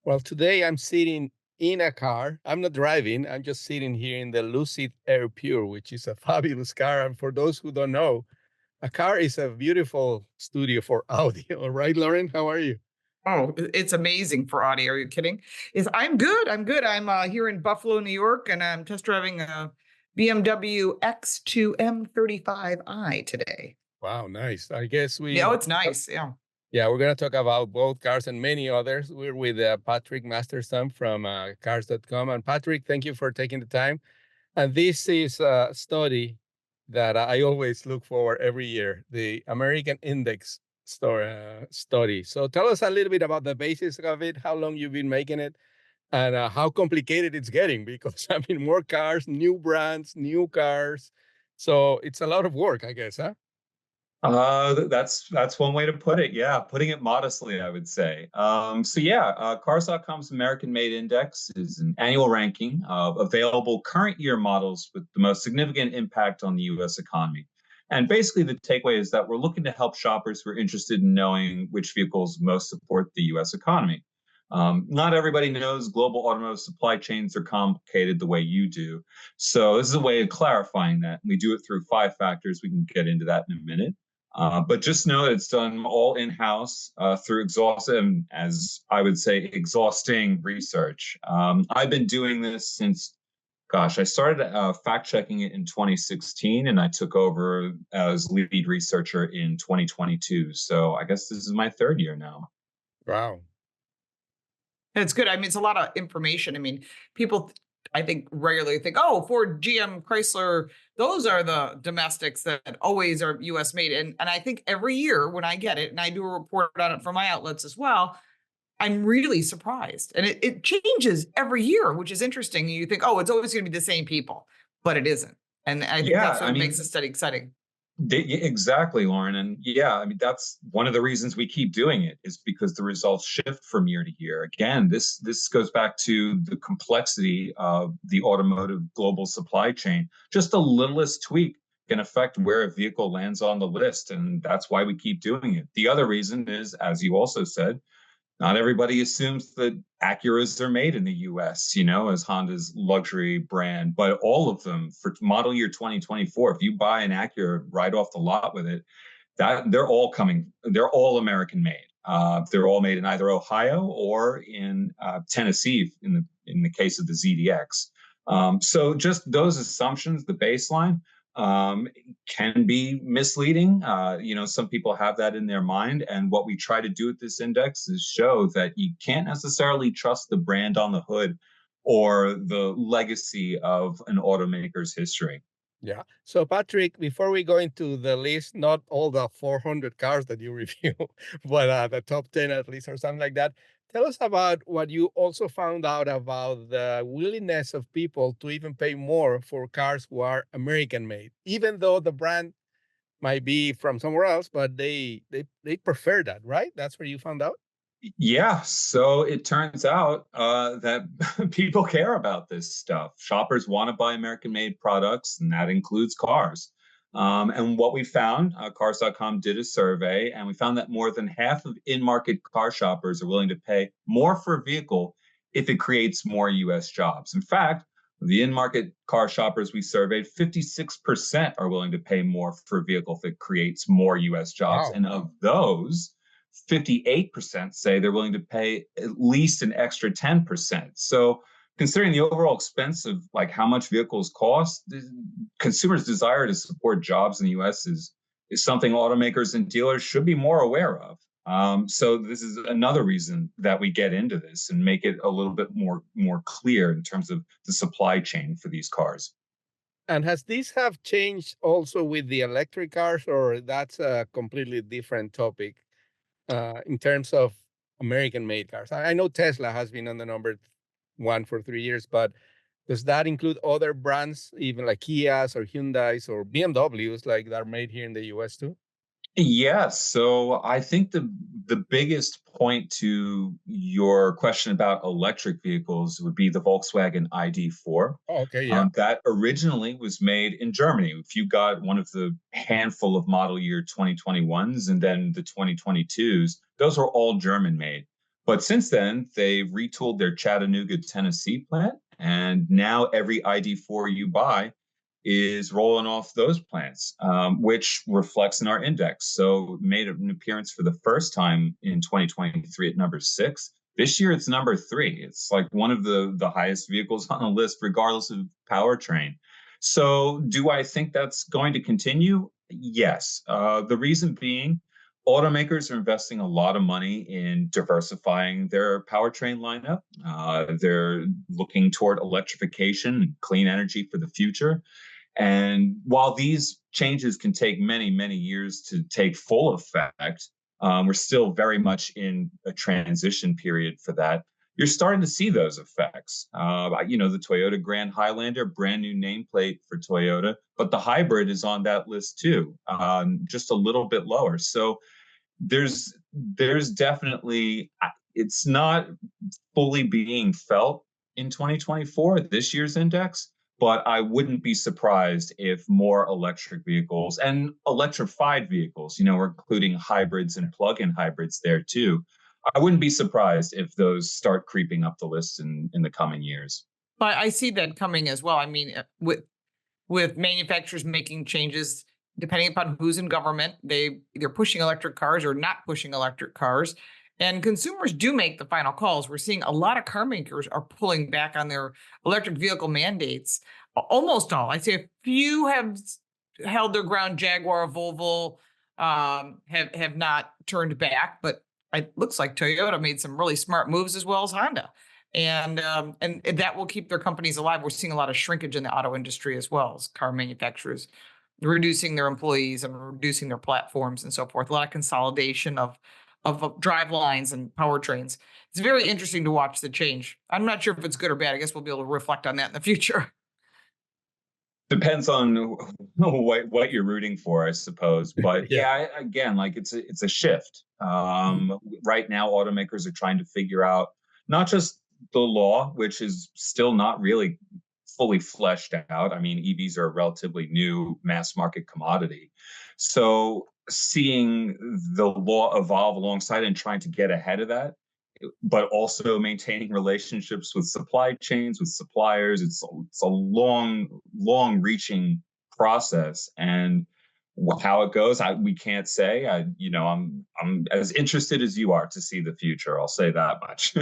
Well, today I'm sitting in a car. I'm not driving. I'm just sitting here in the Lucid Air Pure, which is a fabulous car. And for those who don't know, a car is a beautiful studio for audio, right, Lauren? How are you? Oh, it's amazing for audio. Are you kidding? I'm good. I'm good. I'm here in Buffalo, New York, and I'm test driving a BMW X2 M35i today. Wow, nice. I guess Yeah, oh, it's nice. Yeah. yeah, we're gonna talk about both cars and many others. We're with Patrick Masterson from Cars.com. And Patrick, thank you for taking the time. And this is a study that I always look for every year, the American Index study. So tell us a little bit about the basics of it, how long you've been making it, and how complicated it's getting, because I mean, more cars, new brands, new cars. So it's a lot of work, I guess, huh? That's one way to put it. Yeah, putting it modestly, I would say. Cars.com's American Made Index is an annual ranking of available current year models with the most significant impact on the U.S. economy. And basically, the takeaway is that we're looking to help shoppers who are interested in knowing which vehicles most support the U.S. economy. Not everybody knows global automotive supply chains are complicated the way you do. So this is a way of clarifying that. We do it through five factors. We can get into that in a minute. But just know that it's done all in-house through exhaustive, as I would say, exhausting research. I've been doing this since, gosh, I started fact checking it in 2016, and I took over as lead researcher in 2022. So I guess this is my third year now. Wow. It's good. I mean, it's a lot of information. I mean, people, I think, regularly think, oh, Ford, GM, Chrysler, those are the domestics that always are US made. And I think every year when I get it, and I do a report on it for my outlets as well, I'm really surprised. And it changes every year, which is interesting. You think, oh, it's always going to be the same people, but it isn't. And I think Yeah, that's I what makes the mean, study exciting. Exactly, Lauren. And yeah, I mean, that's one of the reasons we keep doing it is because the results shift from year to year. Again, this goes back to the complexity of the automotive global supply chain. Just the littlest tweak can affect where a vehicle lands on the list. And that's why we keep doing it. The other reason is, as you also said, not everybody assumes that Acuras are made in the US, as Honda's luxury brand, but all of them for model year 2024, if you buy an Acura right off the lot with it, that they're all American made. They're all made in either Ohio or in Tennessee in the case of the ZDX. So just those assumptions, the baseline, um, can be misleading. Some people have that in their mind. And what we try to do with this index is show that you can't necessarily trust the brand on the hood or the legacy of an automaker's history. Yeah. So, Patrick, before we go into the list, not all the 400 cars that you review, but the top 10 at least, or something like that, tell us about what you also found out about the willingness of people to even pay more for cars who are American made, even though the brand might be from somewhere else, but they prefer that, right? That's where you found out? Yeah, so it turns out that people care about this stuff. Shoppers want to buy American made products, and that includes cars. And what we found, Cars.com did a survey, and we found that more than half of in market car shoppers are willing to pay more for a vehicle if it creates more US jobs. In fact, the in market car shoppers we surveyed, 56% are willing to pay more for a vehicle if it creates more US jobs. Wow. And of those, 58% say they're willing to pay at least an extra 10%. So considering the overall expense of like how much vehicles cost, consumers' desire to support jobs in the US is something automakers and dealers should be more aware of. So this is another reason that we get into this and make it a little bit more clear in terms of the supply chain for these cars. And has this have changed also with the electric cars, or that's a completely different topic in terms of American-made cars? I know Tesla has been on the number one for 3 years, but does that include other brands, even like Kias or Hyundai's or BMWs, like that are made here in the US too? Yes. So I think the biggest point to your question about electric vehicles would be the Volkswagen ID.4. Oh, okay, yeah. That originally was made in Germany. If you got one of the handful of model year 2021s and then the 2022s, those were all German made. But since then, they've retooled their Chattanooga, Tennessee plant, and now every ID4 you buy is rolling off those plants, which reflects in our index. So made an appearance for the first time in 2023 at number 6. This year it's number 3. It's like one of the highest vehicles on the list, regardless of powertrain. So do I think that's going to continue? Yes. The reason being, automakers are investing a lot of money in diversifying their powertrain lineup. They're looking toward electrification and clean energy for the future. And while these changes can take many, many years to take full effect, we're still very much in a transition period for that. You're starting to see those effects. The Toyota Grand Highlander, brand new nameplate for Toyota, but the hybrid is on that list too, just a little bit lower. So there's definitely, it's not fully being felt in 2024, this year's index, but I wouldn't be surprised if more electric vehicles and electrified vehicles, we're including hybrids and plug-in hybrids there too. I wouldn't be surprised if those start creeping up the list in the coming years. But I see that coming as well. I mean, with manufacturers making changes depending upon who's in government, they either pushing electric cars or not pushing electric cars. And consumers do make the final calls. We're seeing a lot of car makers are pulling back on their electric vehicle mandates. Almost all. I'd say a few have held their ground. Jaguar, Volvo have not turned back, but it looks like Toyota made some really smart moves, as well as Honda. And that will keep their companies alive. We're seeing a lot of shrinkage in the auto industry as well as car manufacturers reducing their employees and reducing their platforms and so forth. A lot of consolidation of drive lines and powertrains. It's very interesting to watch the change. I'm not sure if it's good or bad. I guess we'll be able to reflect on that in the future. Depends on what you're rooting for, I suppose. But yeah, again, like it's a shift. Right now, automakers are trying to figure out not just the law, which is still not really fully fleshed out. I mean, EVs are a relatively new mass market commodity. So seeing the law evolve alongside and trying to get ahead of that, but also maintaining relationships with supply chains, with suppliers. It's a long reaching process, and how it goes, we can't say. I'm as interested as you are to see the future. I'll say that much.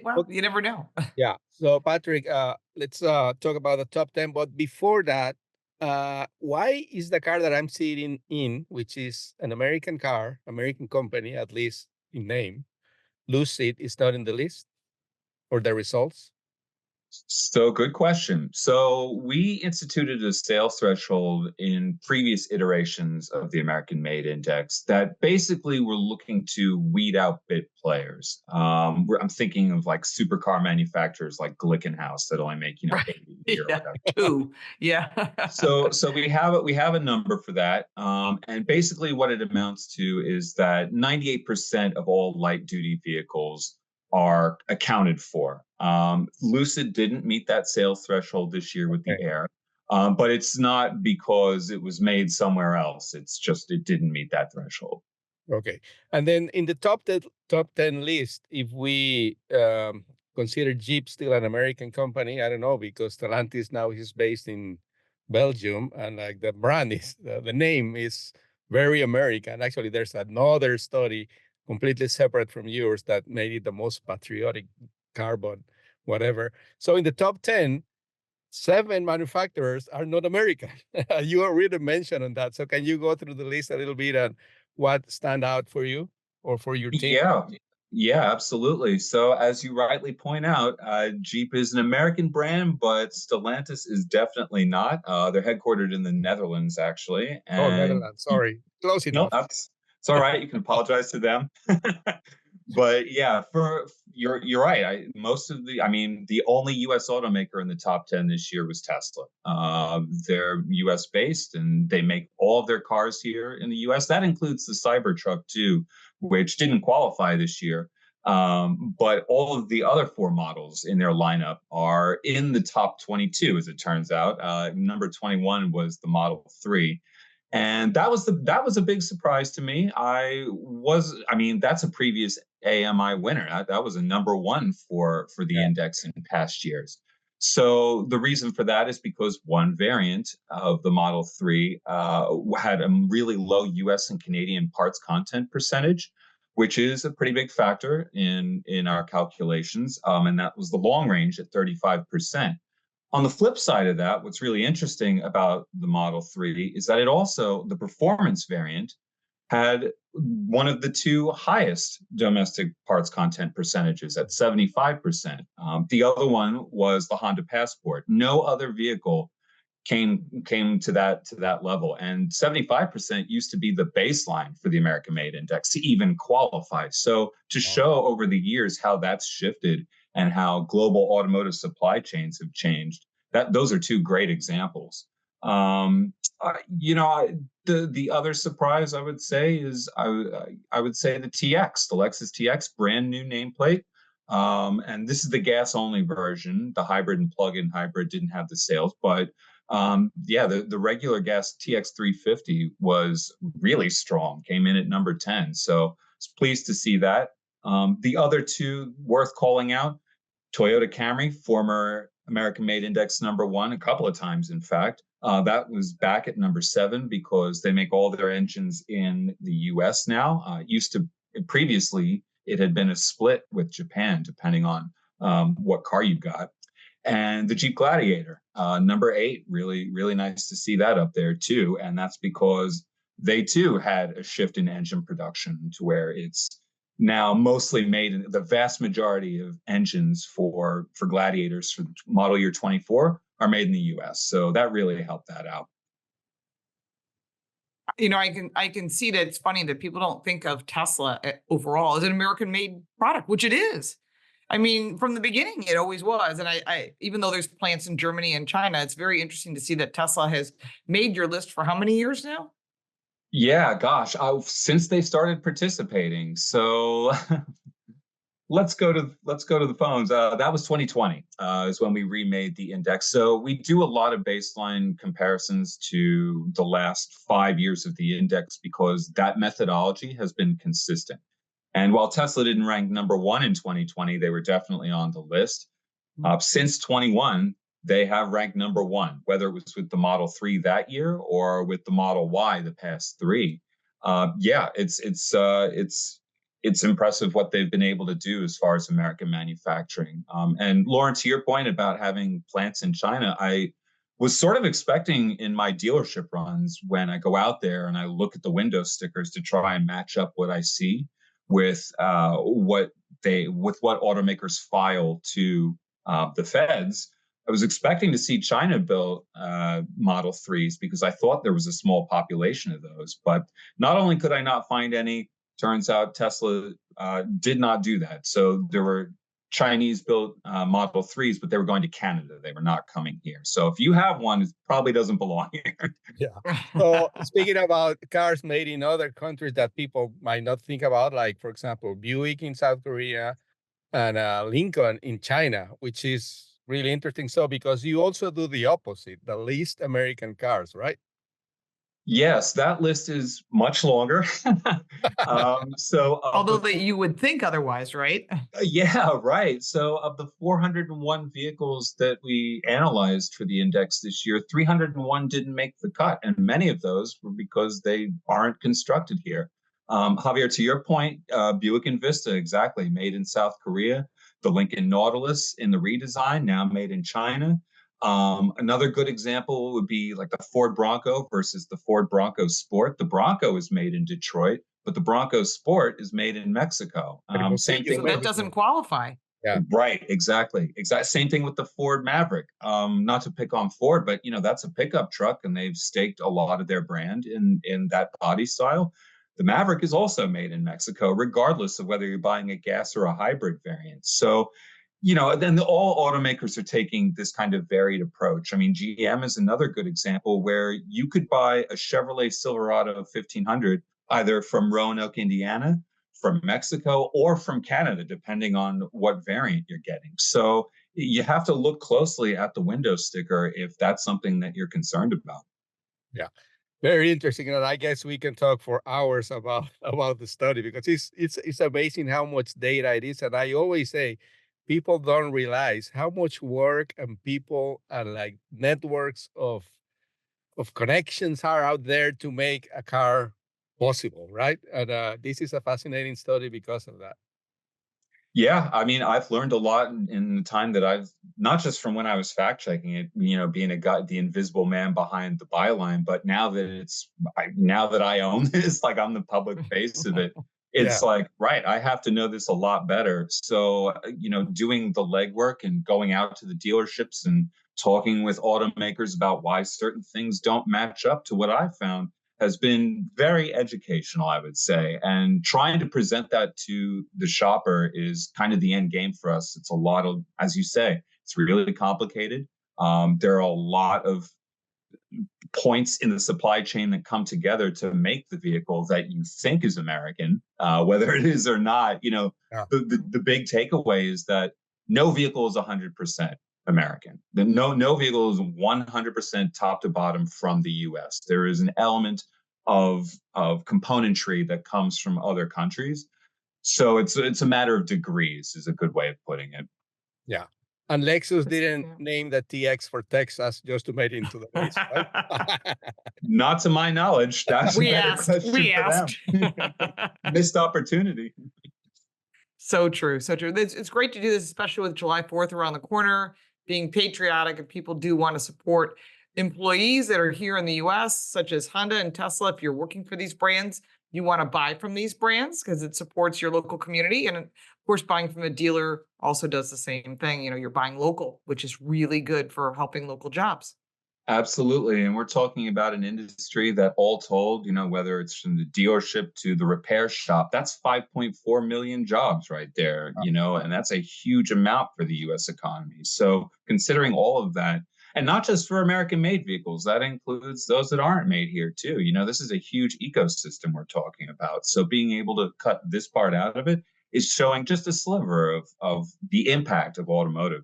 Well, you never know. Yeah. So Patrick, let's talk about the top 10. But before that, why is the car that I'm sitting in, which is an American car, American company, at least in name, Lucid, is not in the list or the results? So good question. So we instituted a sales threshold in previous iterations of the American Made Index that basically we're looking to weed out bit players. I'm thinking of like supercar manufacturers like Glickenhaus that only make, Right. 80 a year or whatever. Two. Yeah. So we have a number for that. And basically what it amounts to is that 98% of all light duty vehicles are accounted for. Lucid didn't meet that sales threshold this year with the Air, but it's not because it was made somewhere else. It's just it didn't meet that threshold. Okay. And then in the top 10 list, if we consider Jeep still an American company, I don't know, because Stellantis now is based in Belgium, and like the brand is, the name is very American. Actually, there's another study completely separate from yours that made it the most patriotic carbon, whatever. So in the top 10, 7 manufacturers are not American. You already mentioned on that. So can you go through the list a little bit and what stand out for you or for your team? Yeah, absolutely. So as you rightly point out, Jeep is an American brand, but Stellantis is definitely not. They're headquartered in the Netherlands, actually. And Netherlands. Sorry, close enough. No, it's all right. You can apologize to them. But yeah, you're right. The only U.S. automaker in the top 10 this year was Tesla. They're U.S. based and they make all of their cars here in the U.S. That includes the Cybertruck too, which didn't qualify this year. But all of the other 4 models in their lineup are in the top 22, as it turns out. Number 21 was the Model 3. And that was a big surprise to me. That's a previous AMI winner. That was a number one for the Yeah. index in past years. So the reason for that is because one variant of the Model 3 had a really low US and Canadian parts content percentage, which is a pretty big factor in our calculations. And that was the long range at 35%. On the flip side of that, what's really interesting about the Model 3 is that it also, the performance variant, had one of the two highest domestic parts content percentages at 75%. The other one was the Honda Passport. No other vehicle came to that level, and 75% used to be the baseline for the American Made Index to even qualify. So to show over the years how that's shifted and how global automotive supply chains have changed, that those are two great examples. The other surprise I would say is I would say the TX, the Lexus TX, brand new nameplate. And this is the gas only version. The hybrid and plug-in hybrid didn't have the sales, but the regular gas TX 350 was really strong, came in at number 10. So I was pleased to see that. The other two worth calling out, Toyota Camry, former American Made Index number one, a couple of times, in fact. That was back at number 7 because they make all their engines in the US now. Previously, it had been a split with Japan, depending on what car you got. And the Jeep Gladiator, number 8, really, really nice to see that up there too. And that's because they too had a shift in engine production to where it's now mostly made in the vast majority of engines for Gladiators for model year 24 are made in the US. So that really helped that out. I can see that it's funny that people don't think of Tesla overall as an American made product, which it is. I mean, from the beginning, it always was. And I even though there's plants in Germany and China, it's very interesting to see that Tesla has made your list for how many years now? Yeah, gosh, since they started participating. So let's go to the phones. That was 2020 is when we remade the index. So we do a lot of baseline comparisons to the last 5 years of the index because that methodology has been consistent. And while Tesla didn't rank number 1 in 2020, they were definitely on the list. Since 21, they have ranked number 1, whether it was with the Model 3 that year or with the Model Y the past 3. It's impressive what they've been able to do as far as American manufacturing. And Lauren, to your point about having plants in China, I was sort of expecting in my dealership runs when I go out there and I look at the window stickers to try and match up what I see with what automakers file to the feds. I was expecting to see China built Model 3s because I thought there was a small population of those. But not only could I not find any, turns out Tesla did not do that. So there were Chinese-built Model 3s, but they were going to Canada. They were not coming here. So if you have one, it probably doesn't belong here. Yeah. So speaking about cars made in other countries that people might not think about, like, for example, Buick in South Korea and Lincoln in China, which is really interesting. So because you also do the opposite, the least American cars, right? Yes, that list is much longer. Although that you would think otherwise, right? Yeah, right. So of the 401 vehicles that we analyzed for the index this year, 301 didn't make the cut. And many of those were because they aren't constructed here. Javier, to your point, Buick Envista, exactly, made in South Korea. The Lincoln Nautilus in the redesign, now made in China. Another good example would be like the Ford Bronco versus the Ford Bronco Sport. The Bronco is made in Detroit, but the Bronco Sport is made in Mexico. Same thing. So that doesn't qualify. Yeah. Right. Exactly. Same thing with the Ford Maverick. Not to pick on Ford, but that's a pickup truck, and they've staked a lot of their brand in that body style. The Maverick is also made in Mexico, regardless of whether you're buying a gas or a hybrid variant. So, then all automakers are taking this kind of varied approach. I mean, GM is another good example where you could buy a Chevrolet Silverado 1500 either from Roanoke, Indiana, from Mexico, or from Canada, depending on what variant you're getting. So you have to look closely at the window sticker if that's something that you're concerned about. Yeah. Very interesting, and I guess we can talk for hours about about the study because it's amazing how much data it is. And I always say, people don't realize how much work and people and like networks of connections are out there to make a car possible, right? And this is a fascinating study because of that. Yeah, I mean, I've learned a lot in the time that I've not just from when I was fact checking it, being a guy, the invisible man behind the byline, but now that now that I own this, like I'm the public face of it, Yeah. it's like, right, I have to know this a lot better. So, doing the legwork and going out to the dealerships and talking with automakers about why certain things don't match up to what I found has been very educational, I would say. And trying to present that to the shopper is kind of the end game for us. It's a lot of, as you say, it's really complicated. There are a lot of points in the supply chain that come together to make the vehicle that you think is American, whether it is or not. Yeah. The big takeaway is that no vehicle is 100% American. No vehicle is 100% top to bottom from the U.S. There is an element of componentry that comes from other countries. So it's a matter of degrees, is a good way of putting it. Yeah. And Lexus That's- didn't yeah. name the TX for Texas just to make it into the list, right? Not to my knowledge. That's a We better asked. question We for them. asked. Missed opportunity. So true. So true. It's great to do this, especially with July 4th around the corner, being patriotic. And people do want to support employees that are here in the US, such as Honda and Tesla. If you're working for these brands, you want to buy from these brands because it supports your local community. And of course, buying from a dealer also does the same thing. You're buying local, which is really good for helping local jobs. Absolutely. And we're talking about an industry that all told, whether it's from the dealership to the repair shop, that's 5.4 million jobs right there, and that's a huge amount for the US economy. So considering all of that, and not just for American made vehicles, that includes those that aren't made here too. This is a huge ecosystem we're talking about. So being able to cut this part out of it is showing just a sliver of the impact of automotive.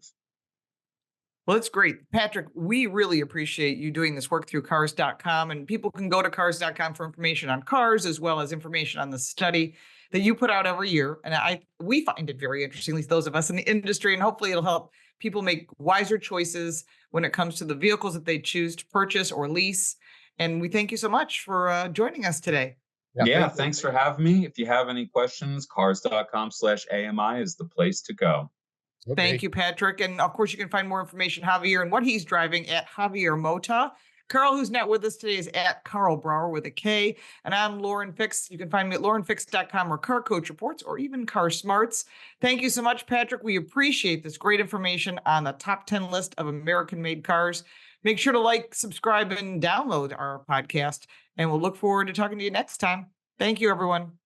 Well, that's great. Patrick, we really appreciate you doing this work through cars.com. And people can go to cars.com for information on cars as well as information on the study that you put out every year. And we find it very interesting, at least those of us in the industry, and hopefully it'll help people make wiser choices when it comes to the vehicles that they choose to purchase or lease. And we thank you so much for joining us today. Yeah, thank you. thanks for having me. If you have any questions, cars.com/AMI is the place to go. Thank Okay. you, Patrick. And of course, you can find more information Javier and what he's driving at Javier Mota. Carl, who's not with us today, is at Carl Brower with a K. And I'm Lauren Fix. You can find me at laurenfix.com or Car Coach Reports or even Car Smarts. Thank you so much, Patrick. We appreciate this great information on the top 10 list of American-made cars. Make sure to like, subscribe, and download our podcast. And we'll look forward to talking to you next time. Thank you, everyone.